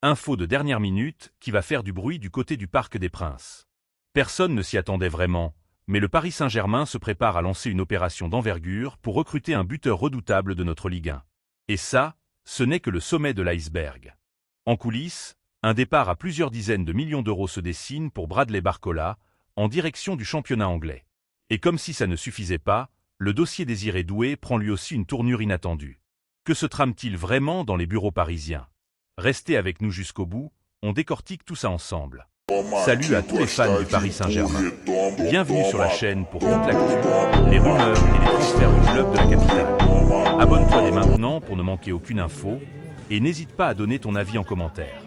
Info de dernière minute qui va faire du bruit du côté du Parc des Princes. Personne ne s'y attendait vraiment, mais le Paris Saint-Germain se prépare à lancer une opération d'envergure pour recruter un buteur redoutable de notre Ligue 1. Et ça, ce n'est que le sommet de l'iceberg. En coulisses, un départ à plusieurs dizaines de millions d'euros se dessine pour Bradley Barcola, en direction du championnat anglais. Et comme si ça ne suffisait pas, le dossier Désiré Doué prend lui aussi une tournure inattendue. Que se trame-t-il vraiment dans les bureaux parisiens? Restez avec nous jusqu'au bout, on décortique tout ça ensemble. Salut à tous les fans du Paris Saint-Germain. Bienvenue sur la chaîne pour toute l'actu, les rumeurs et les transferts du club de la capitale. Abonne-toi dès maintenant pour ne manquer aucune info, et n'hésite pas à donner ton avis en commentaire.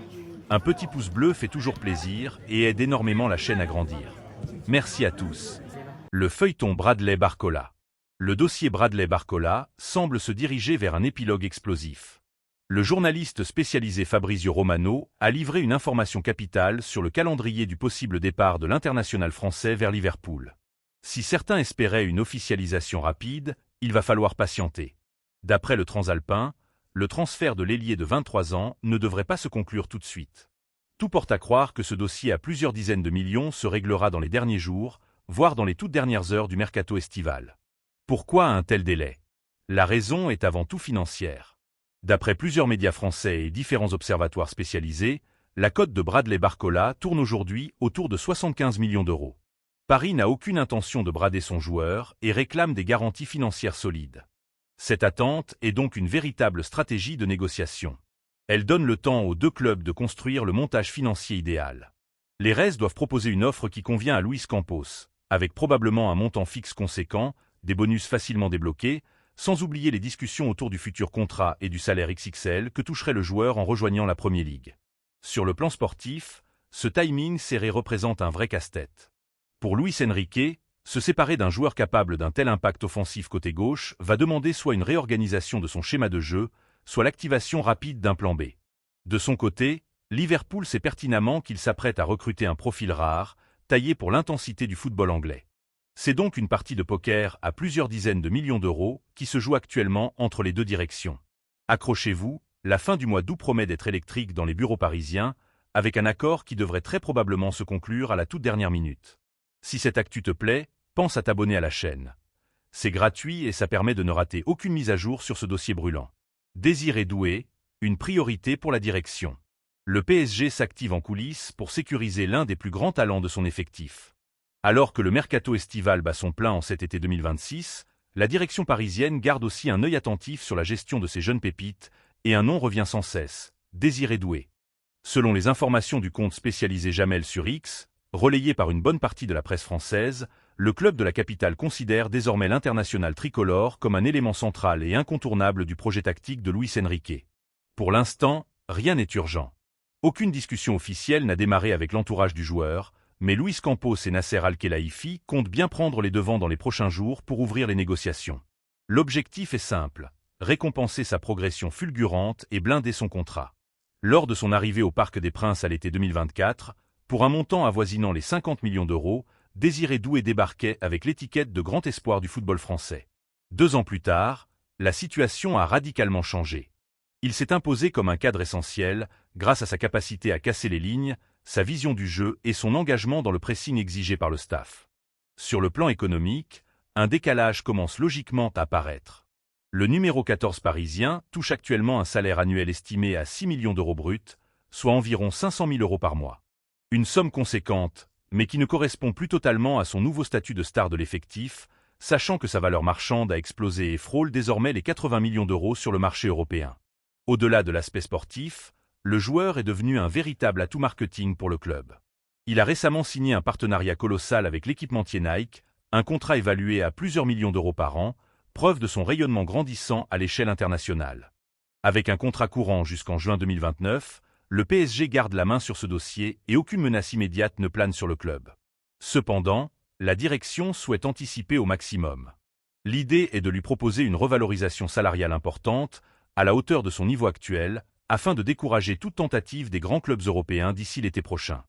Un petit pouce bleu fait toujours plaisir et aide énormément la chaîne à grandir. Merci à tous. Le feuilleton Bradley Barcola. Le dossier Bradley Barcola semble se diriger vers un épilogue explosif. Le journaliste spécialisé Fabrizio Romano a livré une information capitale sur le calendrier du possible départ de l'international français vers Liverpool. Si certains espéraient une officialisation rapide, il va falloir patienter. D'après le Transalpin, le transfert de l'ailier de 23 ans ne devrait pas se conclure tout de suite. Tout porte à croire que ce dossier à plusieurs dizaines de millions se réglera dans les derniers jours, voire dans les toutes dernières heures du mercato estival. Pourquoi un tel délai? La raison est avant tout financière. D'après plusieurs médias français et différents observatoires spécialisés, la cote de Bradley Barcola tourne aujourd'hui autour de 75 millions d'euros. Paris n'a aucune intention de brader son joueur et réclame des garanties financières solides. Cette attente est donc une véritable stratégie de négociation. Elle donne le temps aux deux clubs de construire le montage financier idéal. Les Reds doivent proposer une offre qui convient à Luis Campos, avec probablement un montant fixe conséquent, des bonus facilement débloqués, sans oublier les discussions autour du futur contrat et du salaire XXL que toucherait le joueur en rejoignant la Premier League. Sur le plan sportif, ce timing serré représente un vrai casse-tête. Pour Luis Enrique, se séparer d'un joueur capable d'un tel impact offensif côté gauche va demander soit une réorganisation de son schéma de jeu, soit l'activation rapide d'un plan B. De son côté, Liverpool sait pertinemment qu'il s'apprête à recruter un profil rare, taillé pour l'intensité du football anglais. C'est donc une partie de poker à plusieurs dizaines de millions d'euros qui se joue actuellement entre les deux directions. Accrochez-vous, la fin du mois d'août promet d'être électrique dans les bureaux parisiens, avec un accord qui devrait très probablement se conclure à la toute dernière minute. Si cette actu te plaît, pense à t'abonner à la chaîne. C'est gratuit et ça permet de ne rater aucune mise à jour sur ce dossier brûlant. Désiré Doué, une priorité pour la direction. Le PSG s'active en coulisses pour sécuriser l'un des plus grands talents de son effectif. Alors que le mercato estival bat son plein en cet été 2026, la direction parisienne garde aussi un œil attentif sur la gestion de ces jeunes pépites, et un nom revient sans cesse, Désiré Doué. Selon les informations du compte spécialisé Jamel sur X, relayé par une bonne partie de la presse française, le club de la capitale considère désormais l'international tricolore comme un élément central et incontournable du projet tactique de Luis Enrique. Pour l'instant, rien n'est urgent. Aucune discussion officielle n'a démarré avec l'entourage du joueur, mais Luis Campos et Nasser Al-Khelaifi comptent bien prendre les devants dans les prochains jours pour ouvrir les négociations. L'objectif est simple, récompenser sa progression fulgurante et blinder son contrat. Lors de son arrivée au Parc des Princes à l'été 2024, pour un montant avoisinant les 50 millions d'euros, Désiré Doué débarquait avec l'étiquette de grand espoir du football français. 2 ans plus tard, la situation a radicalement changé. Il s'est imposé comme un cadre essentiel, grâce à sa capacité à casser les lignes, sa vision du jeu et son engagement dans le pressing exigé par le staff. Sur le plan économique, un décalage commence logiquement à apparaître. Le numéro 14 parisien touche actuellement un salaire annuel estimé à 6 millions d'euros bruts, soit environ 500 000 euros par mois. Une somme conséquente, mais qui ne correspond plus totalement à son nouveau statut de star de l'effectif, sachant que sa valeur marchande a explosé et frôle désormais les 80 millions d'euros sur le marché européen. Au-delà de l'aspect sportif, le joueur est devenu un véritable atout marketing pour le club. Il a récemment signé un partenariat colossal avec l'équipementier Nike, un contrat évalué à plusieurs millions d'euros par an, preuve de son rayonnement grandissant à l'échelle internationale. Avec un contrat courant jusqu'en juin 2029, le PSG garde la main sur ce dossier et aucune menace immédiate ne plane sur le club. Cependant, la direction souhaite anticiper au maximum. L'idée est de lui proposer une revalorisation salariale importante, à la hauteur de son niveau actuel, afin de décourager toute tentative des grands clubs européens d'ici l'été prochain.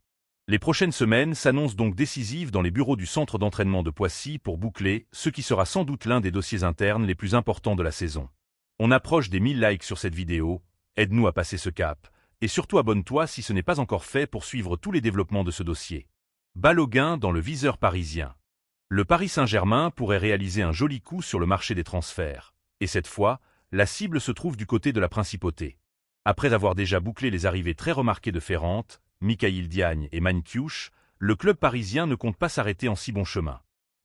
Les prochaines semaines s'annoncent donc décisives dans les bureaux du centre d'entraînement de Poissy pour boucler ce qui sera sans doute l'un des dossiers internes les plus importants de la saison. On approche des 1000 likes sur cette vidéo, aide-nous à passer ce cap, et surtout abonne-toi si ce n'est pas encore fait pour suivre tous les développements de ce dossier. Balogun dans le viseur parisien. Le Paris Saint-Germain pourrait réaliser un joli coup sur le marché des transferts. Et cette fois, la cible se trouve du côté de la principauté. Après avoir déjà bouclé les arrivées très remarquées de Ferrand, Mikhail Diagne et Mankiewicz, le club parisien ne compte pas s'arrêter en si bon chemin.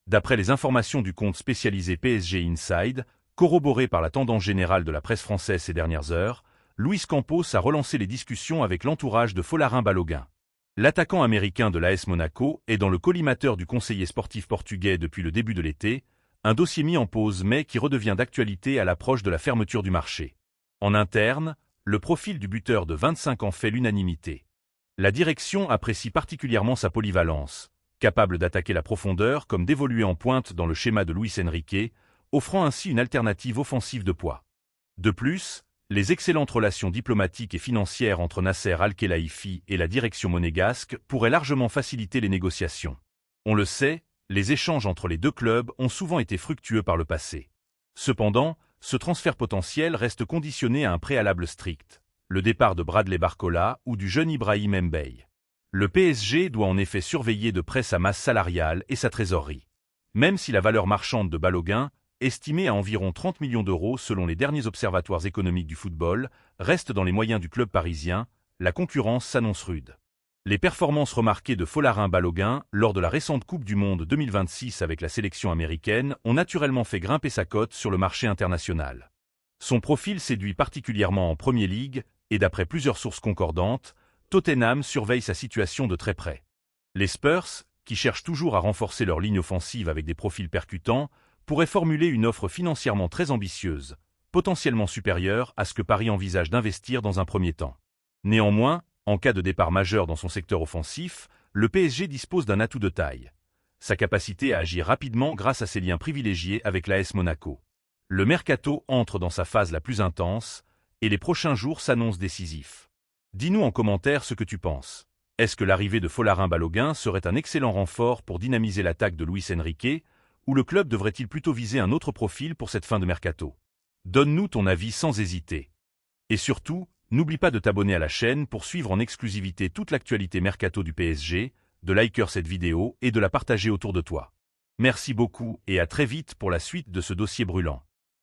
D'après les informations du compte spécialisé PSG Inside, corroborées par la tendance générale de la presse française ces dernières heures, Luis Campos a relancé les discussions avec l'entourage de Folarin Balogun. L'attaquant américain de l'AS Monaco est dans le collimateur du conseiller sportif portugais depuis le début de l'été, un dossier mis en pause mais qui redevient d'actualité à l'approche de la fermeture du marché. En interne, le profil du buteur de 25 ans fait l'unanimité. La direction apprécie particulièrement sa polyvalence, capable d'attaquer la profondeur comme d'évoluer en pointe dans le schéma de Luis Enrique, offrant ainsi une alternative offensive de poids. De plus, les excellentes relations diplomatiques et financières entre Nasser Al-Khelaifi et la direction monégasque pourraient largement faciliter les négociations. On le sait, les échanges entre les deux clubs ont souvent été fructueux par le passé. Cependant, ce transfert potentiel reste conditionné à un préalable strict, le départ de Bradley Barcola ou du jeune Ibrahim Mbaye. Le PSG doit en effet surveiller de près sa masse salariale et sa trésorerie. Même si la valeur marchande de Balogun, estimée à environ 30 millions d'euros selon les derniers observatoires économiques du football, reste dans les moyens du club parisien, la concurrence s'annonce rude. Les performances remarquées de Folarin Balogun lors de la récente Coupe du Monde 2026 avec la sélection américaine ont naturellement fait grimper sa cote sur le marché international. Son profil séduit particulièrement en Premier League, et d'après plusieurs sources concordantes, Tottenham surveille sa situation de très près. Les Spurs, qui cherchent toujours à renforcer leur ligne offensive avec des profils percutants, pourrait formuler une offre financièrement très ambitieuse, potentiellement supérieure à ce que Paris envisage d'investir dans un premier temps. Néanmoins, en cas de départ majeur dans son secteur offensif, le PSG dispose d'un atout de taille. Sa capacité à agir rapidement grâce à ses liens privilégiés avec l'AS Monaco. Le mercato entre dans sa phase la plus intense, et les prochains jours s'annoncent décisifs. Dis-nous en commentaire ce que tu penses. Est-ce que l'arrivée de Folarin Balogun serait un excellent renfort pour dynamiser l'attaque de Luis Enrique, ou le club devrait-il plutôt viser un autre profil pour cette fin de mercato? Donne-nous ton avis sans hésiter. Et surtout, n'oublie pas de t'abonner à la chaîne pour suivre en exclusivité toute l'actualité mercato du PSG, de liker cette vidéo et de la partager autour de toi. Merci beaucoup et à très vite pour la suite de ce dossier brûlant.